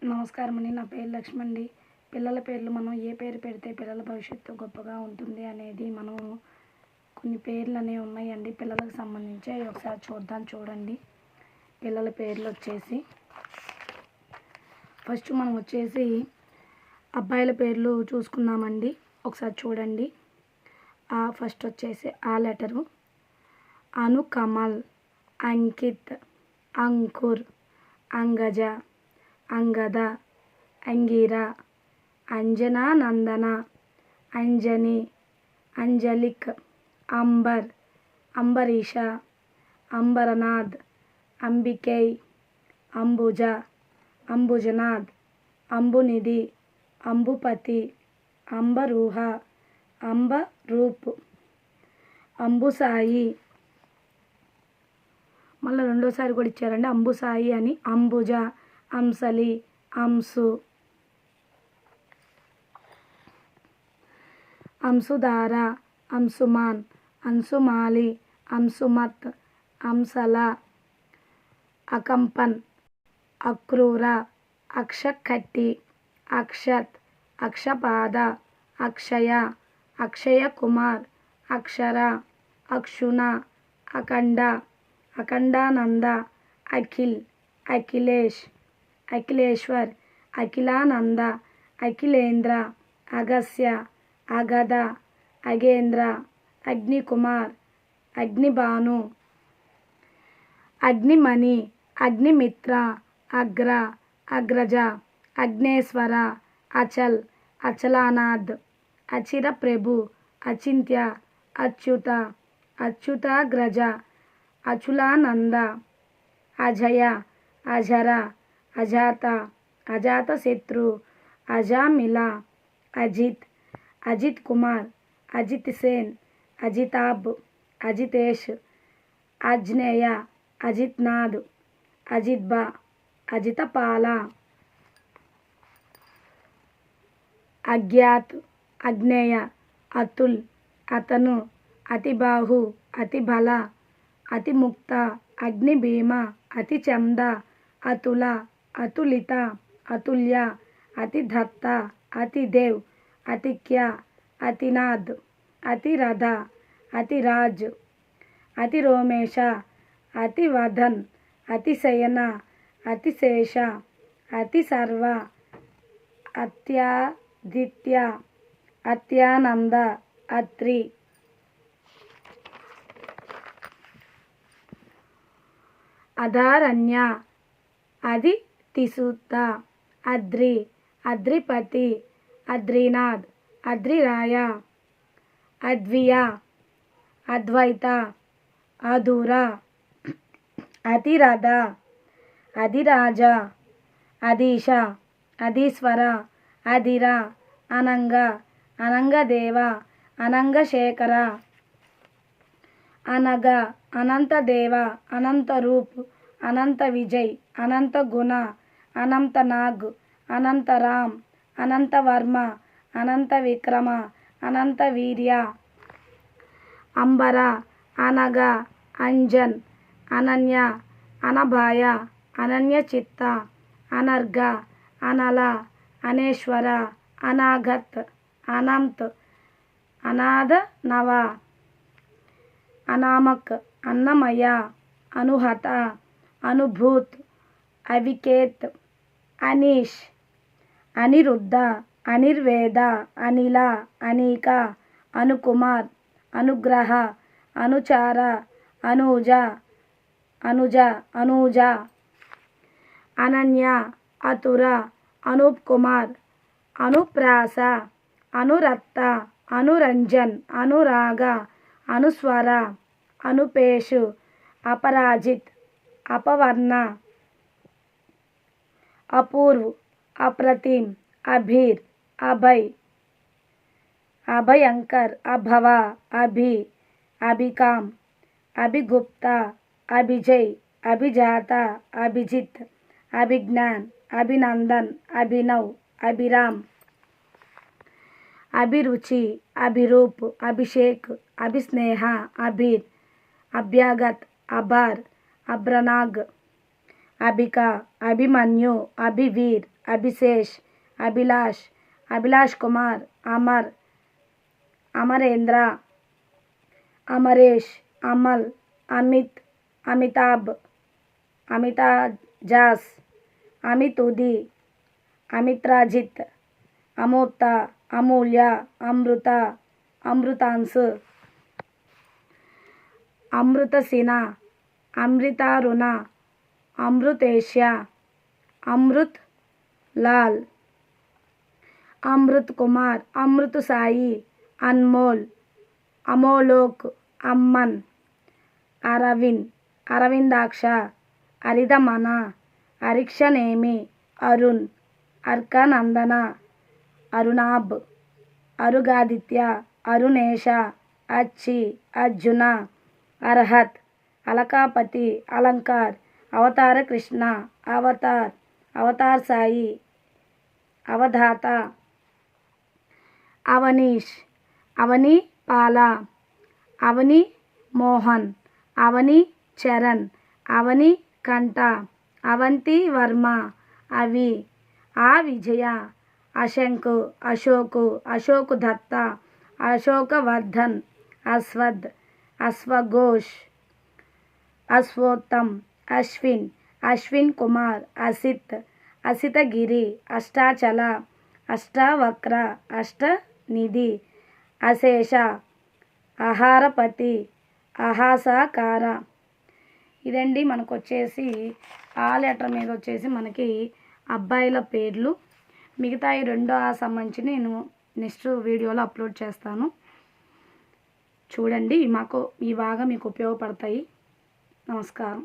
నమస్కారం అండి. నా పేరు లక్ష్మి అండి. పిల్లల పేర్లు మనం ఏ పేరు పెడితే పిల్లల భవిష్యత్తు గొప్పగా ఉంటుంది అనేది మనం కొన్ని పేర్లు అనేవి ఉన్నాయండి పిల్లలకు సంబంధించి. అవి ఒకసారి చూడండి. పిల్లల పేర్లు వచ్చేసి ఫస్ట్ మనం వచ్చేసి అబ్బాయిల పేర్లు చూసుకుందామండి. ఒకసారి చూడండి. ఫస్ట్ వచ్చేసి ఆ లెటరు అను, కమల్, అంకిత్, అంకుర్, అంగజ, అంగద, అంగీర, అంజనా, నందన, అంజని, అంజలిక్, అంబర్, అంబరీష, అంబరనాథ్, అంబికై, అంబుజ, అంబుజనాథ్, అంబునిధి, అంబుపతి, అంబరూహ, అంబరూప్, అంబుసాయి. మళ్ళీ రెండోసారి కూడా ఇచ్చారండి అంబుసాయి అని. అంబుజ, అంసలి, అంసు, అంసుధార, అంసుమాన్, అంసుమాలి, అంసుమత్, అంసల, అకంపన్, అక్రూర, అక్షకట్టి, అక్షత్, అక్షపాద, అక్షయ, అక్షయ కుమార్, అక్షర, అక్షుణ, అఖండ, అఖండానంద, అఖిల్, అఖిలేష్, అఖిలేశ్వర్, అఖిలానంద, అఖిలేంద్ర, అగస్య, అగద, అగేంద్ర, అగ్నికుమార్, అగ్నిభాను, అగ్నిమణి, అగ్నిమిత్ర, అగ్ర, అగ్రజ, అగ్నేశ్వర, అచల్, అచలానాథ్, అచిర ప్రభు, అచింత్య, అచ్యుత, అచ్యుతాగ్రజ, అచులానంద, అజయ, అజర, అజాత, అజాతశత్రు, అజామిల, అజిత్, అజిత్ కుమార్, అజిత్ సేన్, అజితాబ్, అజితేష్, అజ్నేయ, అజిత్నాథ్, అజిత్బా, అజితపాల, అజ్ఞాత్, అగ్నేయ, అతుల్, అతను, అతిబాహు, అతిబల, అతిముక్త, అగ్నిభీమ, అతిచంద, అతుల, అతులిత, అతుల్య, అతిదత్త, అతిదేవ్, అతిక్య, అతినాథ్, అతిరథ, అతిరాజ్, అతిరోమేశ, అతివదన్, అతిశయన, అతిశేష, అతిసర్వ, అత్యాదిత్య, అత్యానంద, అత్రి, అధారణ్య, అదితిసుత, అద్రి, అద్రిపతి, అద్రీనాథ్, అద్రిరాయ, అద్వియ, అద్వైత, అధుర, అతిరథ, అధిరాజ, అధీశ, అధీశ్వర, అధిర, అనంగ, అనంగదేవ, అనంగశేఖర, అనగ, అనంతదేవ, అనంతరూప్, అనంత విజయ్, అనంత గుణ, అనంతనాగ్, అనంతరామ్, అనంతవర్మ, అనంత విక్రమ, అనంత వీర్య, అంబర, అనగ, అంజన్, అనన్య, అనభాయ, అనన్యచిత్త, అనర్ఘ, అనల, అనేశ్వర, అనాగత్, అనంత్, అనాథ నవ, అనామక్, అన్నమయ, అనుహత, అనుభూత్, అవికేత్, అనీష్, అనిరుద్ధ, అనిర్వేద, అనిల, అనీక, అనుకుమార్, అనుగ్రహ, అనుచార, అనూజ, అనుజ, అనూజ, అనన్య, అతుర, అనూప్ కుమార్, అనుప్రాస, అనురత్త, అనురంజన్, అనురాగ, అనుస్వర, అనుపేషు, అపరాజిత్, అపవర్ణ, అపూర్వ్, అప్రతిమ్, అభీర్, అభయ్, అభయంకర్, అభవ, అభి, అభికామ్, అభిగుప్త, అభిజయ్, అభిజాత, అభిజిత్, అభిజ్ఞాన్, అభినందన్, అభినవ్, అభిరామ్, అభిరుచి, అభిరూప్, అభిషేక్, అభిస్నేహ, అభీర్, అభ్యాగత్, అబార్, అబ్రనాగ్, అభిక, అభిమన్యు, అభివీర్, అభిశేష్, అభిలాష్, అభిలాష్ కుమార్, అమర్, అమరేంద్ర, అమరేష్, అమల్, అమిత్, అమితాబ్, అమితాజాస్, అమితుది, అమిత్రాజిత్, అమూర్త, అమూల్య, అమృత, అమృతాంశు, అమృతసిన, అమృతారుణ, అమృతేశ్య, అమృత్ లాల్, అమృత్ కుమార్, అమృత్ సాయి, అన్మోల్, అమోలోక్, అమ్మన్, అరవింద్, అరవిందాక్ష, అరిదమన, అరిక్షనేమి, అరుణ్, అర్కనందన, అరుణాబ్, అరుగాదిత్య, అరుణేష, అచ్చి, అర్జున, అర్హత్, అలకాపతి, అలంకార్, అవతార కృష్ణ, అవతార్, అవతార్ సాయి, అవధాత, అవనీష్, అవని పాల, అవని మోహన్, అవని చరణ్, అవని కంఠ, అవంతి వర్మ, అవి, ఆ విజయ, అశంకు, అశోకు, అశోక్ దత్త, అశోకవర్ధన్, అశ్వద్, అశ్వఘోష్, అశ్వోత్తమ్, అశ్విన్, అశ్విన్ కుమార్, అసిత్, అసితగిరి, అష్టాచల, అష్టవక్ర, అష్టనిధి, అశేష, ఆహారపతి, అహాసాకార. ఇదండి మనకు వచ్చేసి ఆ లెటర్ మీద వచ్చేసి మనకి అబ్బాయిల పేర్లు. మిగతా ఈ రెండో సంబంధించి నేను నెక్స్ట్ వీడియోలో అప్లోడ్ చేస్తాను. చూడండి, ఈ బాగా మీకు ఉపయోగపడతాయి. నమస్కారం.